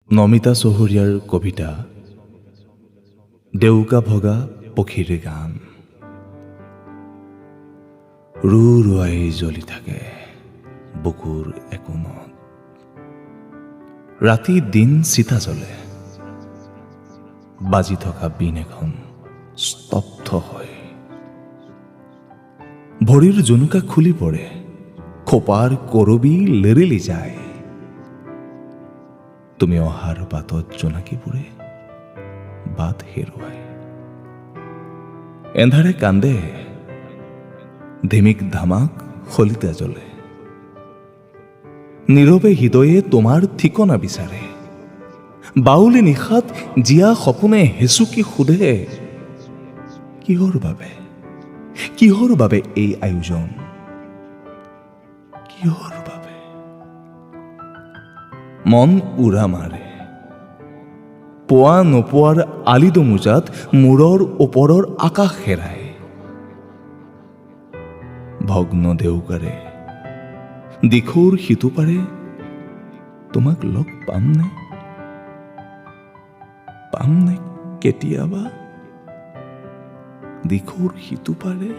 নমিতা চহৰীয়াৰ কবিতা দেউকা ভগা পক্ষীৰ গান। ৰুৱাই জ্বলি থাকে বুকুৰ একোণত, ৰাতি দিন চিতা জ্বলে, বাজি থকা বিন এখন স্তব্ধ হয়। ভৰিৰ জোনোকা খুলি পৰে, খোপাৰ কৰবি লেৰেলি যায়। তুমি অহাৰ বাটত জোনাকীবোৰে বাট হেৰুৱাই। এন্ধাৰে কান্দে, ধিমিক ধামাক শলিতা জ্বলে। নীৰৱে হৃদয়ে তোমাৰ ঠিকনা বিচাৰে। বাউলী নিশাত জীয়া সপোনে হেঁচুকি সোধে, কিহৰ বাবে এই আয়োজন, কিহৰ বাবে? মন উৰা মাৰে, পোৱা নোপোৱাৰ আলি দমোজাত মূৰৰ ওপৰৰ আকাশ হেৰাই। ভগ্ন দেউকাৰে দিখৌৰ সিটো পাৰে, তোমাক লগ পামনে কেতিয়াবা দিখৌৰ সিটো পাৰে?